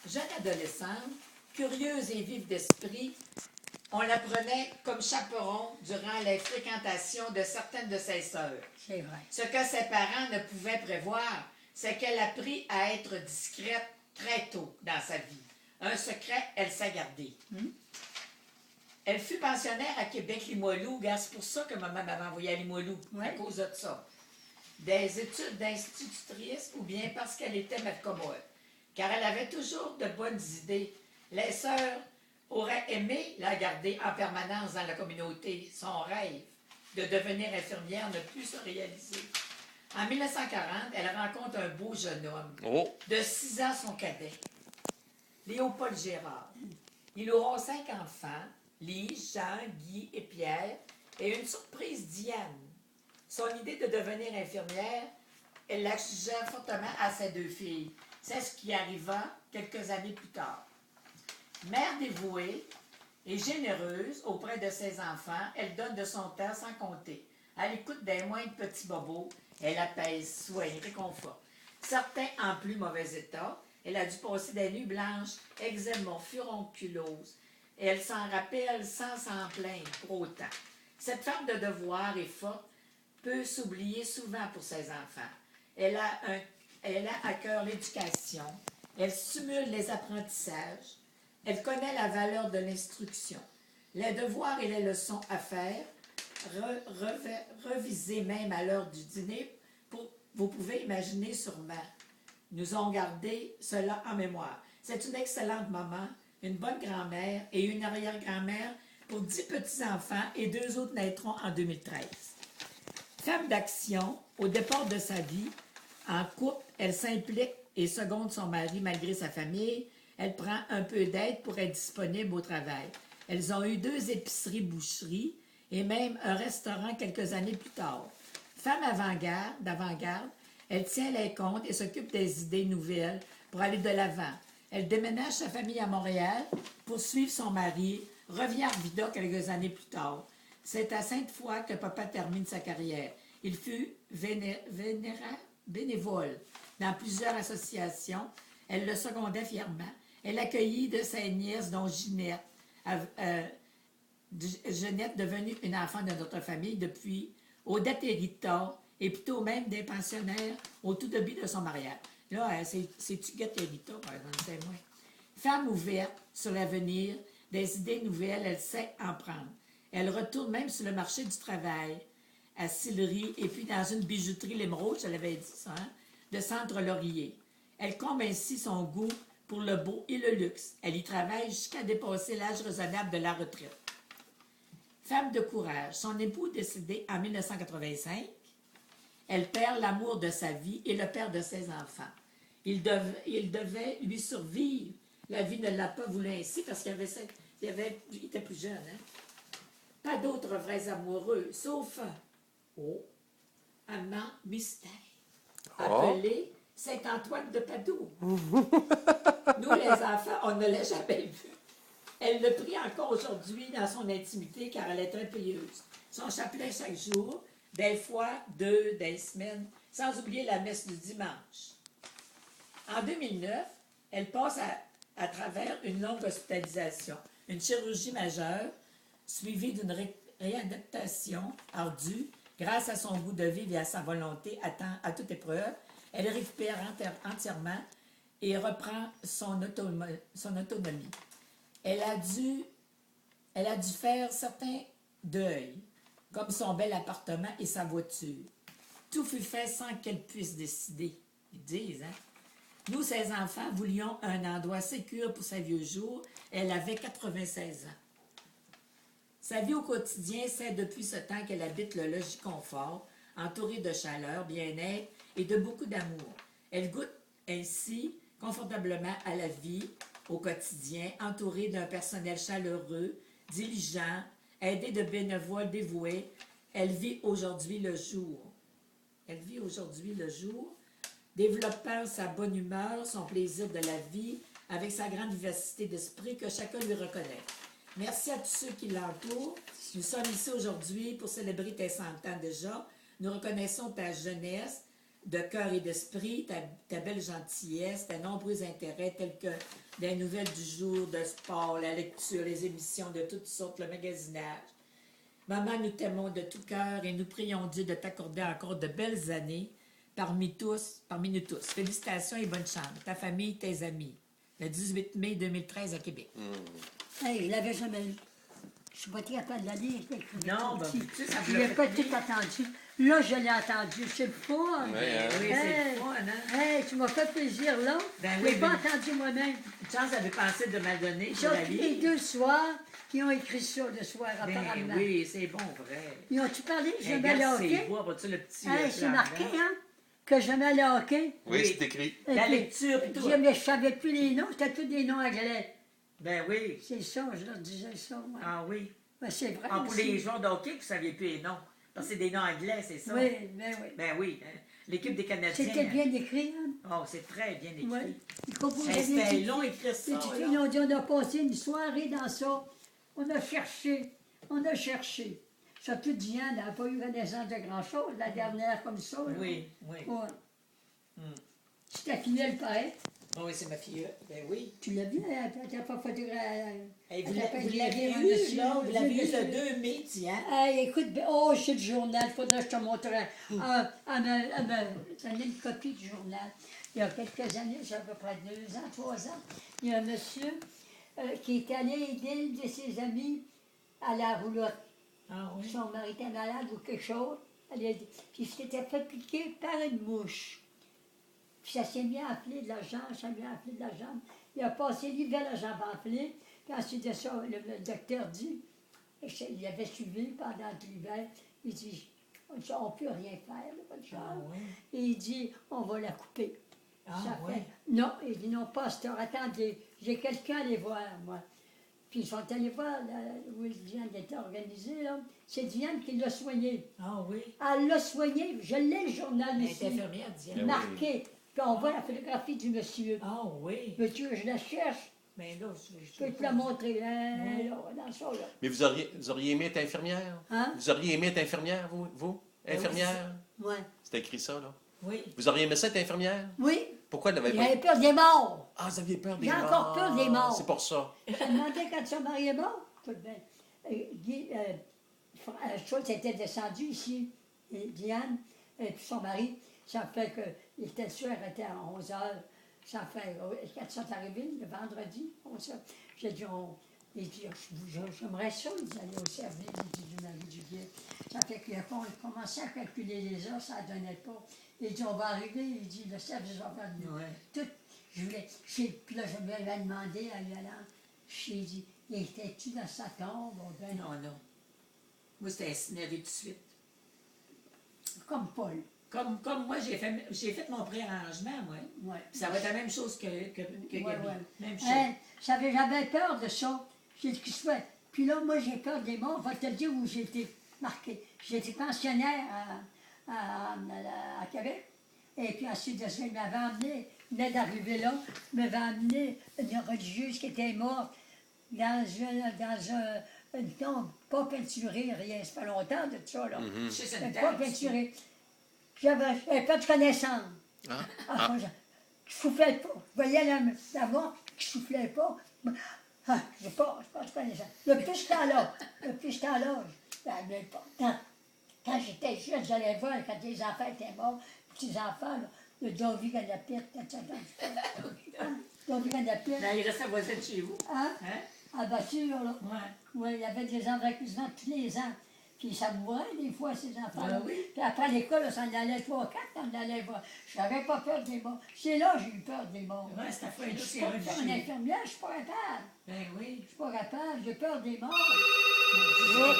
Jeune adolescente, curieuse et vive d'esprit, on la prenait comme chaperon durant les fréquentations de certaines de ses sœurs. C'est vrai. Ce que ses parents ne pouvaient prévoir, c'est qu'elle a appris à être discrète très tôt dans sa vie. Un secret, elle s'est gardé. Elle fut pensionnaire à Québec-Limoilou. C'est pour ça que maman m'avait envoyé à Limoilou, à cause de ça. Des études d'institutrice ou bien parce qu'elle était malcommode. Car elle avait toujours de bonnes idées. Les sœurs auraient aimé la garder en permanence dans la communauté. Son rêve de devenir infirmière ne put se réaliser. En 1940, elle rencontre un beau jeune homme, de 6 ans son cadet, Léopold Gérard. Ils auront 5 enfants, Lise, Jean, Guy et Pierre, et une surprise, Diane. Son idée de devenir infirmière, elle la suggère fortement à ses 2 filles. C'est ce qui arriva quelques années plus tard. Mère dévouée et généreuse auprès de ses enfants, elle donne de son temps sans compter. À l'écoute des moindres petits bobos, elle apaise, soigne, réconforte. Certains en plus mauvais état, elle a dû passer des nuits blanches, eczéma, furonculose. Et elle s'en rappelle sans s'en plaindre pour autant. Cette femme de devoir et forte peut s'oublier souvent pour ses enfants. Elle a à cœur l'éducation. Elle stimule les apprentissages. Elle connaît la valeur de l'instruction. Les devoirs et les leçons à faire, reviser même à l'heure du dîner, vous pouvez imaginer sûrement. Nous ont gardé cela en mémoire. C'est une excellente maman, une bonne grand-mère et une arrière-grand-mère pour 10 petits-enfants et 2 autres naîtront en 2013. Femme d'action, au départ de sa vie, en couple, elle s'implique et seconde son mari malgré sa famille. Elle prend un peu d'aide pour être disponible au travail. Elles ont eu 2 épiceries-boucheries et même un restaurant quelques années plus tard. Femme d'avant-garde, elle tient les comptes et s'occupe des idées nouvelles pour aller de l'avant. Elle déménage sa famille à Montréal pour suivre son mari, revient à Arvida quelques années plus tard. C'est à Sainte-Foy que papa termine sa carrière. Il fut bénévole dans plusieurs associations. Elle le secondait fièrement. Elle accueillit de ses nièces, dont Ginette, devenue une enfant de notre famille depuis Odette et Rita, et plutôt même des pensionnaires au tout début de son mariage. Là, c'est-tu Guette et Rita, par exemple, c'est moi. Femme ouverte sur l'avenir, des idées nouvelles, elle sait en prendre. Elle retourne même sur le marché du travail, à Sillery, et puis dans une bijouterie L'émeraude, je l'avais dit ça, hein, de Centre-Laurier. Elle comble ainsi son goût pour le beau et le luxe. Elle y travaille jusqu'à dépasser l'âge raisonnable de la retraite. Femme de courage, son époux décédé en 1985, elle perd l'amour de sa vie et le père de ses enfants. Il devait lui survivre. La vie ne l'a pas voulu ainsi parce qu'il était plus jeune. Hein? Pas d'autres vrais amoureux, sauf un amant mystère, appelé Saint-Antoine de Padoue. Nous, les enfants, on ne l'a jamais vu. Elle le prie encore aujourd'hui dans son intimité car elle est très pieuse. Son chapelet chaque jour, des fois 2, des semaines, sans oublier la messe du dimanche. En 2009, elle passe à travers une longue hospitalisation, une chirurgie majeure, suivie d'une réadaptation ardue. Grâce à son goût de vivre et à sa volonté à toute épreuve, elle récupère entièrement et reprend son autonomie. Elle a dû faire certains deuils, comme son bel appartement et sa voiture. Tout fut fait sans qu'elle puisse décider. Ils disent, hein? Nous, ses enfants, voulions un endroit sécure pour ses vieux jours. Elle avait 96 ans. Sa vie au quotidien, c'est depuis ce temps qu'elle habite le logis confort, entourée de chaleur, bien-être et de beaucoup d'amour. Elle goûte ainsi confortablement à la vie au quotidien, entourée d'un personnel chaleureux, diligent, aidée de bénévoles dévoués. Elle vit aujourd'hui le jour. Développant sa bonne humeur, son plaisir de la vie, avec sa grande vivacité d'esprit que chacun lui reconnaît. Merci à tous ceux qui l'entourent. Nous sommes ici aujourd'hui pour célébrer tes 100 ans déjà. Nous reconnaissons ta jeunesse, de cœur et d'esprit, ta belle gentillesse, tes nombreux intérêts tels que des nouvelles du jour, de sport, la lecture, les émissions de toutes sortes, le magasinage. Maman, nous t'aimons de tout cœur et nous prions Dieu de t'accorder encore de belles années parmi nous tous. Félicitations et bonne chance. Ta famille, tes amis. Le 18 mai 2013 à Québec. Hey, je l'avais jamais lu. Je suis pas très capable de la lire. Non, ben, tu sais, ça Je vous l'ai l'a pas fait tout entendu. Là, je l'ai entendu. C'est le fun. Ouais, hein? Oui, c'est le fun, hein? Hey, tu m'as fait plaisir, là. Ben Je oui, l'ai pas ben- entendu moi-même. Une chance avait pensé de m'adonner pour J'ai la les vie. deux soirs qui ont écrit ça le soir, Ben apparemment. oui, c'est bon, vrai. Ils ont-tu parlé que Hey, j'aimais le regarde, c'est hockey? beau, vois-tu le petit... Hey, c'est plan marqué, blanc? hein? Que j'aimais le hockey. Oui, Oui. c'est écrit. Et La puis, lecture, puis je tout. disais, mais je savais plus les noms, c'était tous des noms anglais. Ben oui. C'est ça, je leur disais ça, moi. Ah oui. Ben, c'est vrai. Ah, pour aussi. les joueurs de hockey, vous ne saviez plus les noms. Parce que c'est des noms anglais, c'est ça? Oui, ben oui. Ben oui. Hein. L'équipe des Canadiens. C'était bien écrit, hein? Oh, c'est très bien écrit. Oui. Il composait Hey, des c'était petites long écrire ça. Les petites là. filles ont dit, on a passé une soirée dans ça. On a cherché. On a cherché. Surtout Diane n'a pas eu connaissance de grand-chose, la dernière comme ça. là. Oui, oui. Ouais. Hmm. C'était fidèle pareil. Oh, oui, c'est ma fille. Ben oui. Tu l'as vu, elle t'a pas photographié. Hey, vous Elle t'a pas l'avez gravée eu, dessus. là? Vous l'avez eu J'ai vu le 2 mai, tiens. Hey, écoute, oh, c'est le journal, il faudrait que je te montrerai. Elle me donnait une copie du journal. Il y a quelques années, j'ai à peu près 2 ans, 3 ans, il y a un monsieur qui est allé aider une de ses amis à la roulotte. Ah oui. Son mari était malade ou quelque chose. Puis il s'était fait piquer par une mouche. Puis ça s'est mis à enfler de la jambe, ça s'est mis à enfler de la jambe. Il a passé l'hiver la jambe enflée. Puis ensuite de ça, le docteur dit, il avait suivi pendant l'hiver, il dit, on ne peut rien faire, votre jambe. Ah oui. Et il dit, on va la couper. Ah Ça oui. fait, non, il dit, non, pasteur, attendez, j'ai quelqu'un à aller voir, moi. Puis ils sont allés voir là, où Diane était organisée, là. C'est Diane qui l'a soigné. Ah oui. Elle l'a soigné, je l'ai le journal Elle ici, est infirmière, Diane. Ben marqué. Puis on voit la photographie du monsieur. Ah oui. Monsieur, je la cherche, Mais là, je peux te la montrer, hein, Oui. là, dans ça, là. Mais vous auriez aimé être infirmière? Hein? Vous auriez aimé être infirmière, vous? Ben oui, Infirmière? Ouais. C'est écrit ça, là. Oui. Vous auriez aimé ça être infirmière? Oui, Pourquoi elle n'avait pas... j'avais peur des morts. Ah, vous aviez peur des J'ai morts. encore peur des morts. C'est pour ça. Je me demandais quand son mari est mort. Écoute bien, Guy, Schultz était descendu ici, et Diane, et puis son mari, ça fait que, il était sûr, elle était à 11 heures. Ça fait, quand ils sont arrivés, le vendredi, j'ai dit, il dit, j'aimerais ça, ils allaient au service, il dit, du mari du guide. Ça fait qu'il a commencé à calculer les heures, ça ne donnait pas. Il dit, on va arriver, il dit, le service va faire du... Ouais. Tout, puis là, je me l'avais demandé à Yolande, j'ai dit, étais-tu dans sa tombe? Ben, Non, non. Moi, c'était incinéré tout de suite. comme Paul. Comme moi, j'ai fait mon préarrangement, moi. Ouais. Ça va être la même chose que Ouais, Gabi. ouais. Même chose. Hein, j'avais peur de ça. J'ai dit, qu'est-ce que je fais? Puis là, moi, j'ai peur des morts. Je vais te dire où j'ai été marqué. J'ai été pensionnaire à Québec. Et puis ensuite de ça, il m'avait emmené, il venait d'arriver là, il m'avait emmené une religieuse qui était morte dans une tombe, pas peinturée, rien. Ça fait longtemps de ça, là. Je sais, c'est une Pas date. peinturée. J'avais pas de connaissance. Ah. Ah, moi, je soufflais pas. Je voyais la mort qui soufflait pas. Ah, je pas de connaissance. Le plus j'étais à l'âge, mais quand j'étais jeune, j'allais voir quand les enfants étaient morts, les petits enfants, là, le Dovi Ganapit, Dovi Ganapit, Ben, il restait voisin de chez vous. hein, Hein? à voiture, là. Ouais. Oui, il y avait des envahissements tous les ans. Puis ça mourait des fois, ces enfants-là. Ah oui? Puis après l'école, on s'en allait 3 4, on allait voir. Je n'avais pas peur des morts. C'est là que j'ai eu peur des morts. Ouais, cette affaire-là, Je suis c'est pas une religieux. infirmière, je suis pas capable. Ben oui. Je suis pas capable, j'ai peur des morts. C'est ça.